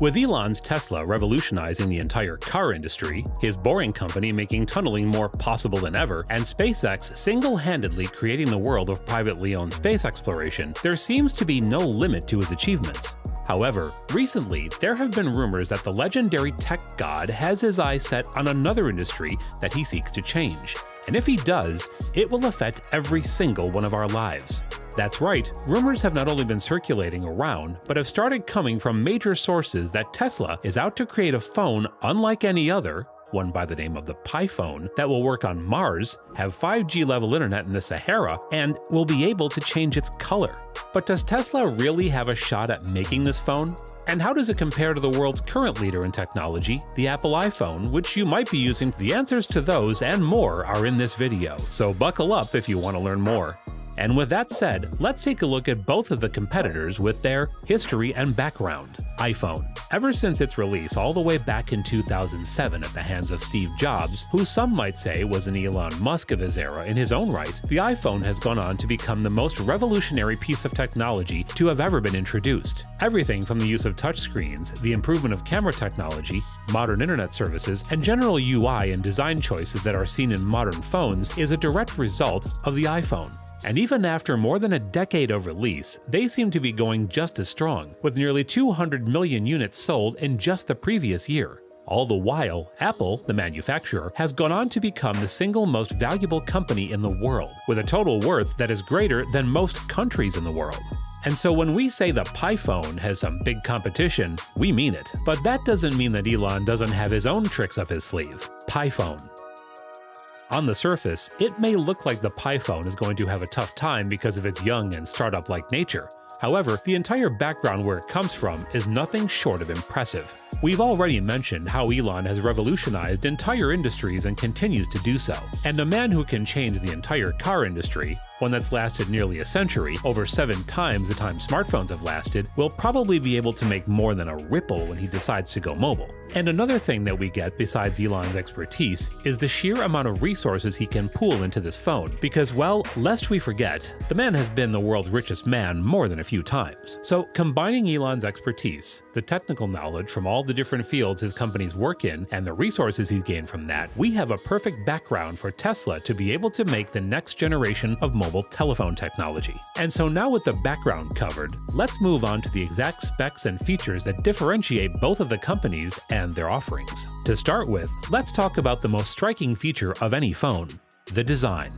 With Elon's Tesla revolutionizing the entire car industry, his Boring Company making tunneling more possible than ever, and SpaceX single-handedly creating the world of privately owned space exploration, there seems to be no limit to his achievements. However, recently, there have been rumors that the legendary tech god has his eyes set on another industry that he seeks to change. And if he does, it will affect every single one of our lives. That's right, rumors have not only been circulating around, but have started coming from major sources that Tesla is out to create a phone unlike any other, one by the name of the Pi phone, that will work on Mars, have 5G level internet in the Sahara, and will be able to change its color. But does Tesla really have a shot at making this phone? And how does it compare to the world's current leader in technology, the Apple iPhone, which you might be using? The answers to those and more are in this video, so buckle up if you want to learn more. And with that said, let's take a look at both of the competitors with their history and background. iPhone. Ever since its release all the way back in 2007 at the hands of Steve Jobs, who some might say was an Elon Musk of his era in his own right, the iPhone has gone on to become the most revolutionary piece of technology to have ever been introduced. Everything from the use of touchscreens, the improvement of camera technology, modern internet services, and general UI and design choices that are seen in modern phones is a direct result of the iPhone. And even after more than a decade of release, they seem to be going just as strong, with nearly 200 million units sold in just the previous year. All the while, Apple, the manufacturer, has gone on to become the single most valuable company in the world, with a total worth that is greater than most countries in the world. And so when we say the Pi phone has some big competition, we mean it. But that doesn't mean that Elon doesn't have his own tricks up his sleeve. Pi phone. On the surface, it may look like the Pi phone is going to have a tough time because of its young and startup-like nature. However, the entire background where it comes from is nothing short of impressive. We've already mentioned how Elon has revolutionized entire industries and continues to do so. And a man who can change the entire car industry, one that's lasted nearly a century, over 7 times the time smartphones have lasted, will probably be able to make more than a ripple when he decides to go mobile. And another thing that we get besides Elon's expertise is the sheer amount of resources he can pool into this phone. Because, well, lest we forget, the man has been the world's richest man more than a few times. So combining Elon's expertise, the technical knowledge from all the different fields his companies work in, and the resources he's gained from that, we have a perfect background for Tesla to be able to make the next generation of mobile telephone technology. And so now with the background covered, let's move on to the exact specs and features that differentiate both of the companies and their offerings. To start with, let's talk about the most striking feature of any phone: the design.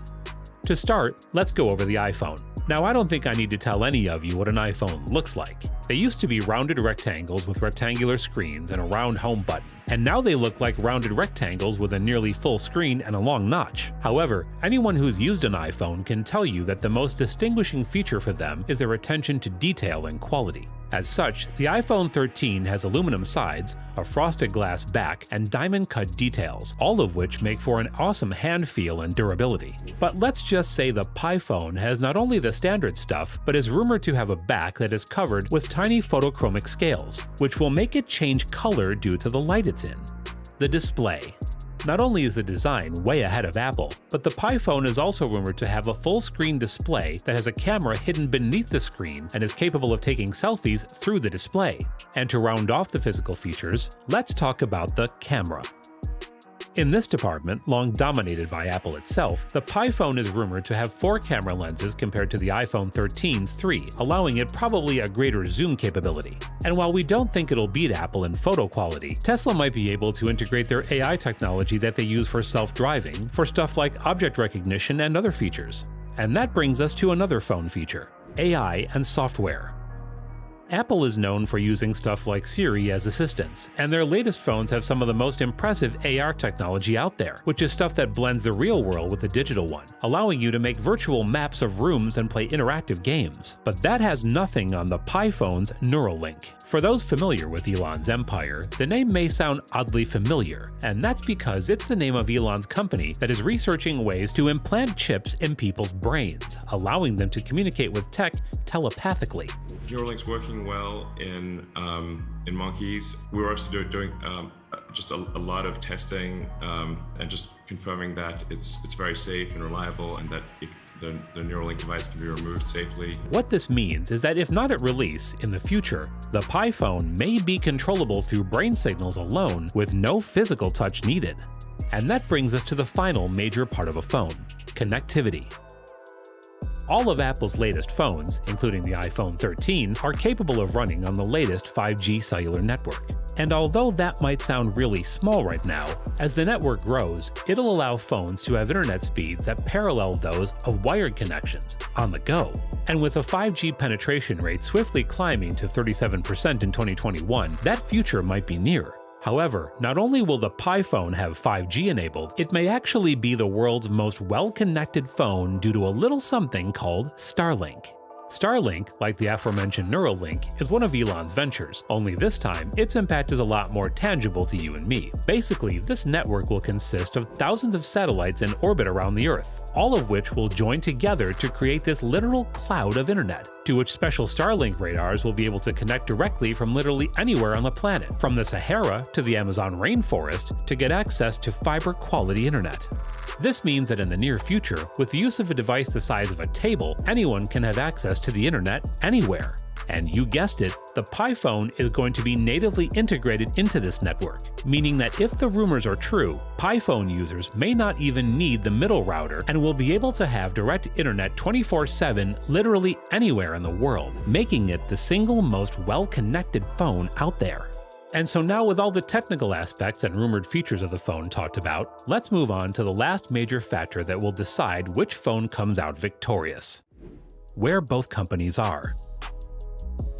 To start, let's go over the iPhone. Now, I don't think I need to tell any of you what an iPhone looks like. They used to be rounded rectangles with rectangular screens and a round home button, and now they look like rounded rectangles with a nearly full screen and a long notch. However, anyone who's used an iPhone can tell you that the most distinguishing feature for them is their attention to detail and quality. As such, the iPhone 13 has aluminum sides, a frosted glass back, and diamond-cut details, all of which make for an awesome hand feel and durability. But let's just say the Pi phone has not only the standard stuff, but is rumored to have a back that is covered with tiny photochromic scales, which will make it change color due to the light it's in. The display. Not only is the design way ahead of Apple, but the Pi phone is also rumored to have a full-screen display that has a camera hidden beneath the screen and is capable of taking selfies through the display. And to round off the physical features, let's talk about the camera. In this department, long dominated by Apple itself, the Pi phone is rumored to have 4 camera lenses compared to the iPhone 13's 3, allowing it probably a greater zoom capability. And while we don't think it'll beat Apple in photo quality, Tesla might be able to integrate their AI technology that they use for self-driving for stuff like object recognition and other features. And that brings us to another phone feature: AI and software. Apple is known for using stuff like Siri as assistants, and their latest phones have some of the most impressive AR technology out there, which is stuff that blends the real world with the digital one, allowing you to make virtual maps of rooms and play interactive games. But that has nothing on the Pi phone's Neuralink. For those familiar with Elon's empire, the name may sound oddly familiar, and that's because it's the name of Elon's company that is researching ways to implant chips in people's brains, allowing them to communicate with tech telepathically. Neuralink's working well in monkeys. We were also doing just a lot of testing and just confirming that it's very safe and reliable, and that the Neuralink device can be removed safely. What this means is that if not at release, in the future, the Pi phone may be controllable through brain signals alone with no physical touch needed. And that brings us to the final major part of a phone: connectivity. All of Apple's latest phones, including the iPhone 13, are capable of running on the latest 5G cellular network. And although that might sound really small right now, as the network grows, it'll allow phones to have internet speeds that parallel those of wired connections on the go. And with a 5G penetration rate swiftly climbing to 37% in 2021, that future might be near. However, not only will the Pi phone have 5G enabled, it may actually be the world's most well-connected phone due to a little something called Starlink. Starlink, like the aforementioned Neuralink, is one of Elon's ventures, only this time its impact is a lot more tangible to you and me. Basically, this network will consist of thousands of satellites in orbit around the Earth, all of which will join together to create this literal cloud of internet, to which special Starlink radars will be able to connect directly from literally anywhere on the planet, from the Sahara to the Amazon rainforest, to get access to fiber-quality internet. This means that in the near future, with the use of a device the size of a table, anyone can have access to the internet anywhere. And you guessed it, the Pi phone is going to be natively integrated into this network, meaning that if the rumors are true, Pi phone users may not even need the middle router and will be able to have direct internet 24/7 literally anywhere in the world, making it the single most well-connected phone out there. And so now, with all the technical aspects and rumored features of the phone talked about, let's move on to the last major factor that will decide which phone comes out victorious: where both companies are.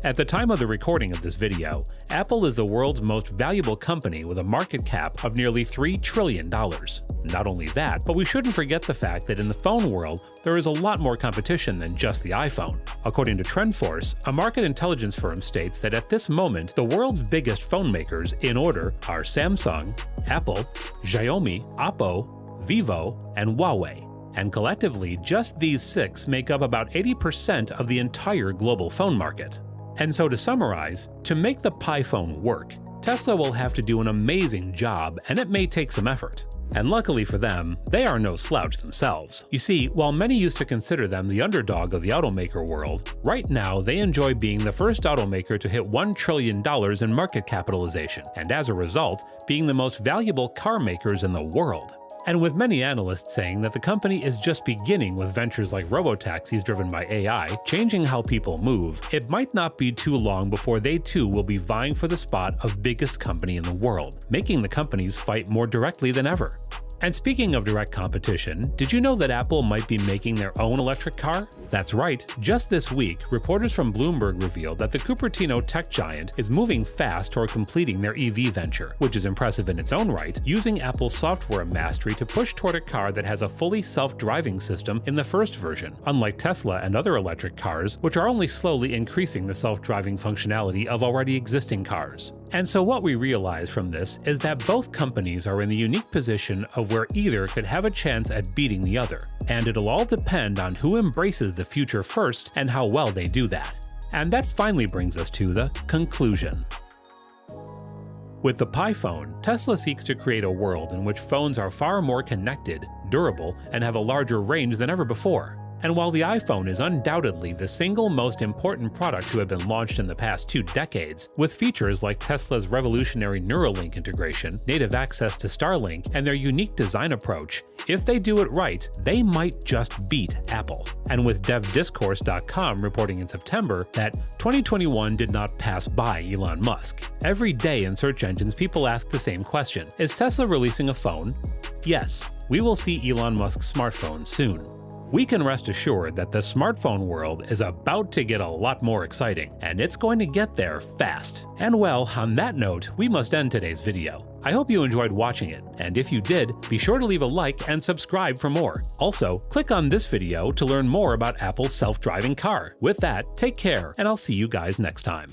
At the time of the recording of this video, Apple is the world's most valuable company with a market cap of nearly $3 trillion. Not only that, but we shouldn't forget the fact that in the phone world, there is a lot more competition than just the iPhone. According to TrendForce, a market intelligence firm states that at this moment, the world's biggest phone makers in order are Samsung, Apple, Xiaomi, Oppo, Vivo, and Huawei. And collectively, just these six make up about 80% of the entire global phone market. And so to summarize, to make the Pi phone work, Tesla will have to do an amazing job, and it may take some effort. And luckily for them, they are no slouch themselves. You see, while many used to consider them the underdog of the automaker world, right now they enjoy being the first automaker to hit $1 trillion in market capitalization, and as a result, being the most valuable car makers in the world. And with many analysts saying that the company is just beginning with ventures like robotaxis driven by AI, changing how people move, it might not be too long before they too will be vying for the spot of biggest company in the world, making the companies fight more directly than ever. And speaking of direct competition, did you know that Apple might be making their own electric car? That's right, just this week, reporters from Bloomberg revealed that the Cupertino tech giant is moving fast toward completing their EV venture, which is impressive in its own right, using Apple's software mastery to push toward a car that has a fully self-driving system in the first version, unlike Tesla and other electric cars, which are only slowly increasing the self-driving functionality of already existing cars. And so what we realize from this is that both companies are in the unique position of where either could have a chance at beating the other, and it'll all depend on who embraces the future first and how well they do that. And that finally brings us to the conclusion. With the Pi phone, Tesla seeks to create a world in which phones are far more connected, durable, and have a larger range than ever before. And while the iPhone is undoubtedly the single most important product to have been launched in the past 2 decades, with features like Tesla's revolutionary Neuralink integration, native access to Starlink, and their unique design approach, if they do it right, they might just beat Apple. And with DevDiscourse.com reporting in September that 2021 did not pass by Elon Musk. Every day in search engines, people ask the same question: is Tesla releasing a phone? Yes, we will see Elon Musk's smartphone soon. We can rest assured that the smartphone world is about to get a lot more exciting, and it's going to get there fast. And well, on that note, we must end today's video. I hope you enjoyed watching it, and if you did, be sure to leave a like and subscribe for more. Also, click on this video to learn more about Apple's self-driving car. With that, take care, and I'll see you guys next time.